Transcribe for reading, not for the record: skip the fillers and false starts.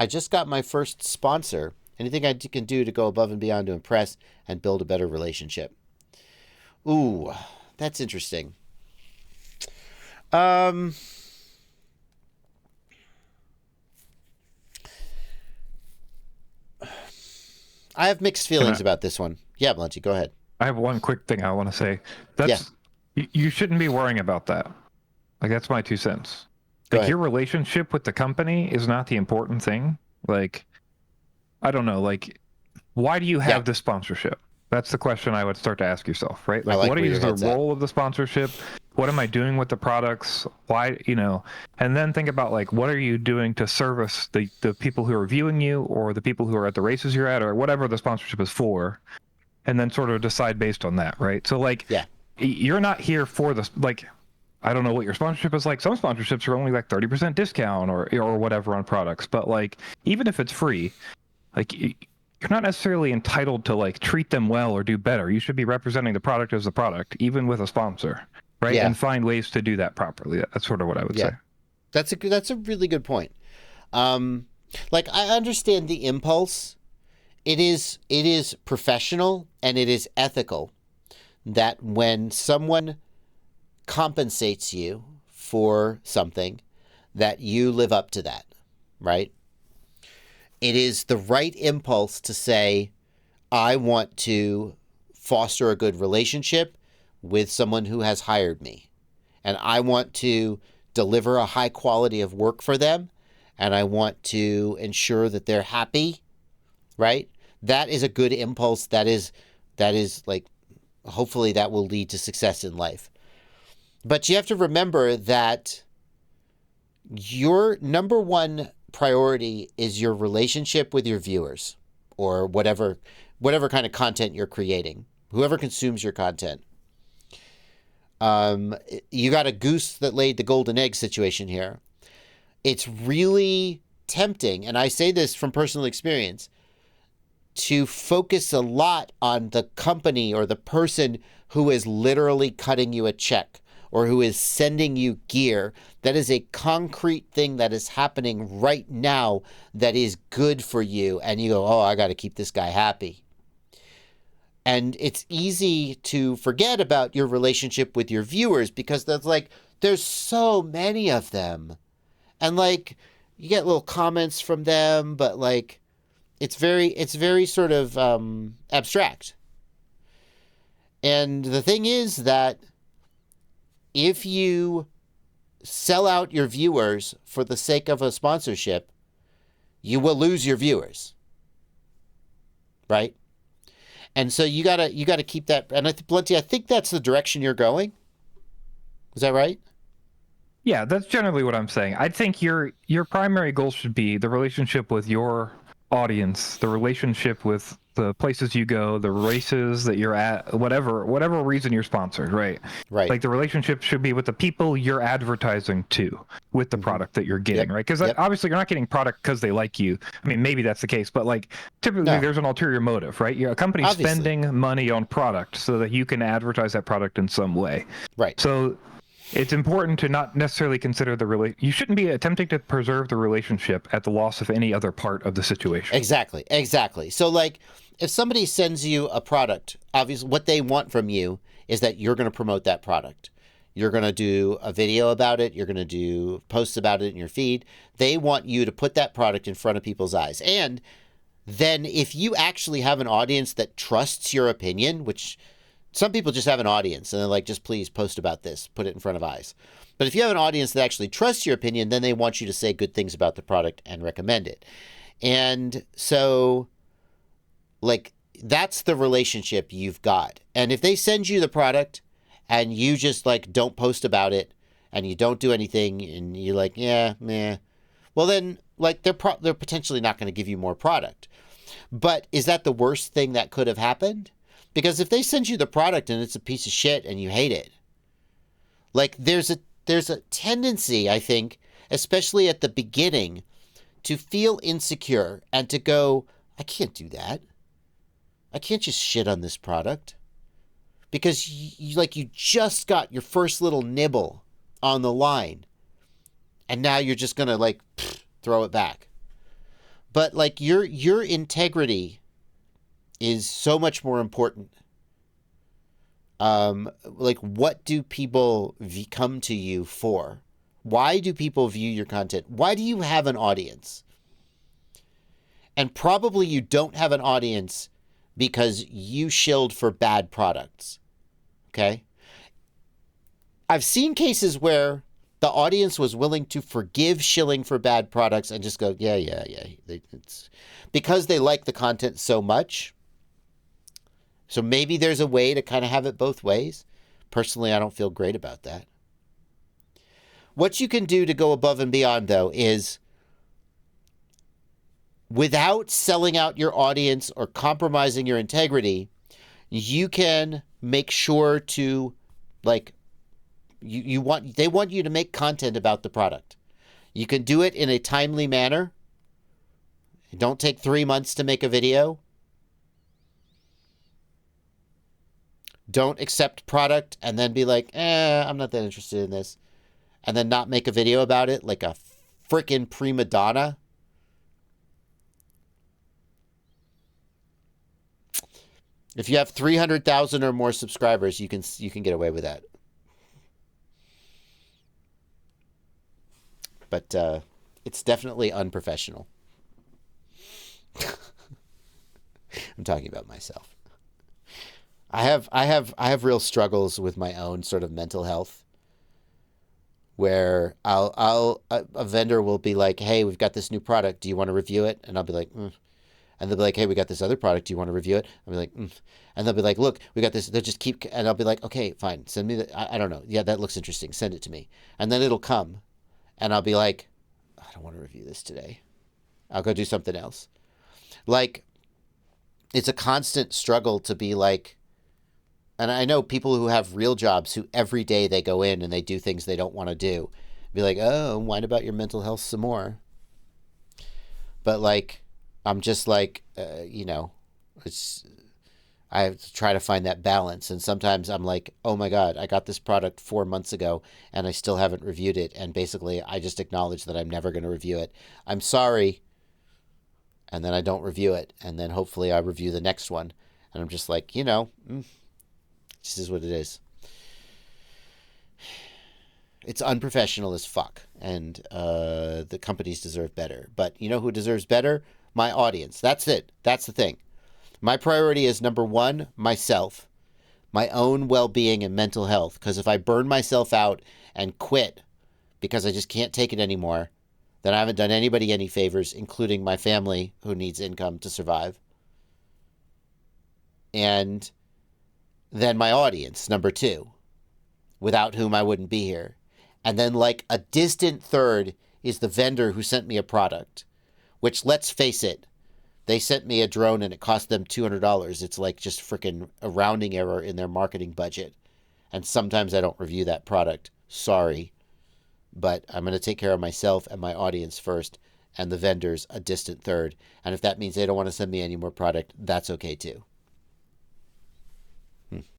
I just got my first sponsor. Anything I can do to go above and beyond to impress and build a better relationship? Ooh, that's interesting. Um, I have mixed Can feelings I, about this one. Yeah, Blunty, go ahead. I have one quick thing I want to say. Yeah, You shouldn't be worrying about that. Like, that's my 2 cents. go Like, ahead. your relationship with the company is not the important thing. Like, I don't know, like, why do you Yeah, have this sponsorship? That's the question I would start to ask yourself, right? I Like, like what where is your the head's at. role of the sponsorship? What am I doing with the products? Why, and then think about, like, what are you doing to service the people who are viewing you, or the people who are at the races you're at, or whatever the sponsorship is for, and then sort of decide based on that, right? So, like, Yeah, you're not here for this, like, I don't know what your sponsorship is like. Some sponsorships are only like 30% discount or whatever on products, but like, even if it's free, like, you're not necessarily entitled to like treat them well or do better. You should be representing the product as the product, even with a sponsor, right? yeah, And find ways to do that properly. That's sort of what I would yeah. say. That's a really good point. Um, like I understand the impulse. It is professional and it is ethical that when someone compensates you for something, that you live up to that, right? It is the right impulse to say, I want to foster a good relationship with someone who has hired me. And I want to deliver a high quality of work for them. And I want to ensure that they're happy, right? That is a good impulse. That is like, hopefully that will lead to success in life. But you have to remember that your number one priority is your relationship with your viewers or whatever kind of content you're creating, whoever consumes your content. Um, you got a goose that laid the golden egg situation here. It's really tempting, and I say this from personal experience, to focus a lot on the company or the person who is literally cutting you a check or who is sending you gear. That is a concrete thing that is happening right now that is good for you. And you go, oh, I got to keep this guy happy. And it's easy to forget about your relationship with your viewers because that's like, there's so many of them. And like, you get little comments from them, but like, it's very sort of abstract. And the thing is that if you sell out your viewers for the sake of a sponsorship, you will lose your viewers, right? And so you gotta keep that. And Plenty, I think that's the direction you're going. Is that right? Yeah, that's generally what I'm saying. I think your primary goal should be the relationship with your audience, the relationship with the places you go, the races that you're at, whatever reason you're sponsored, right? Right. Like, the relationship should be with the people you're advertising to with the Mm-hmm. product that you're getting, Yep. right? Because Yep. obviously you're not getting product because they like you. I mean, maybe that's the case, but like, typically No. there's an ulterior motive, right? A company's Obviously. spending money on product so that you can advertise that product in some way. Right. So it's important to not necessarily consider you shouldn't be attempting to preserve the relationship at the loss of any other part of the situation. Exactly. Exactly. So like, if somebody sends you a product, obviously what they want from you is that you're going to promote that product. You're going to do a video about it. You're going to do posts about it in your feed. They want you to put that product in front of people's eyes. And then if you actually have an audience that trusts your opinion, which some people just have an audience and they're like, just please post about this, put it in front of eyes. But if you have an audience that actually trusts your opinion, then they want you to say good things about the product and recommend it. And so, like, that's the relationship you've got. And if they send you the product and you just like don't post about it and you don't do anything and you're like, yeah, meh, well then like they're potentially not going to give you more product. But is that the worst thing that could have happened? Because if they send you the product and it's a piece of shit and you hate it, like there's a tendency, I think, especially at the beginning, to feel insecure and to go, I can't do that. I can't just shit on this product because you just got your first little nibble on the line and now you're just going to like throw it back. But like your integrity is so much more important. Like, what do people come to you for? Why do people view your content? Why do you have an audience? And probably you don't have an audience because you shilled for bad products. Okay? I've seen cases where the audience was willing to forgive shilling for bad products and just go, yeah. It's because they like the content so much. So maybe there's a way to kind of have it both ways. Personally, I don't feel great about that. What you can do to go above and beyond, though, is without selling out your audience or compromising your integrity, you can make sure to, like, they want you to make content about the product. You can do it in a timely manner. Don't take 3 months to make a video. Don't accept product and then be like, I'm not that interested in this. And then not make a video about it like a freaking prima donna. If you have 300,000 or more subscribers, you can get away with that. But it's definitely unprofessional. I'm talking about myself. I have real struggles with my own sort of mental health, where a vendor will be like, hey, we've got this new product. Do you want to review it? And I'll be like, And they'll be like, hey, we got this other product. Do you want to review it? I'll be like, And they'll be like, look, we got this. They'll just keep, and I'll be like, okay, fine. Send me I don't know. Yeah, that looks interesting. Send it to me. And then it'll come and I'll be like, I don't want to review this today. I'll go do something else. Like, it's a constant struggle to be like, and I know people who have real jobs who every day they go in and they do things they don't want to do. Be like, oh, whine about your mental health some more. But like, I'm just like, I have to try to find that balance. And sometimes I'm like, oh my God, I got this product 4 months ago and I still haven't reviewed it. And basically I just acknowledge that I'm never going to review it. I'm sorry. And then I don't review it. And then hopefully I review the next one. And I'm just like, this is what it is. It's unprofessional as fuck. And the companies deserve better. But you know who deserves better? My audience. That's it. That's the thing. My priority is, number one, myself, my own well-being and mental health. Because if I burn myself out and quit because I just can't take it anymore, then I haven't done anybody any favors, including my family who needs income to survive. And then my audience, number two, without whom I wouldn't be here. And then like a distant third is the vendor who sent me a product, which, let's face it, they sent me a drone and it cost them $200. It's like just freaking a rounding error in their marketing budget. And sometimes I don't review that product. Sorry. But I'm going to take care of myself and my audience first, and the vendors a distant third. And if that means they don't want to send me any more product, that's okay too.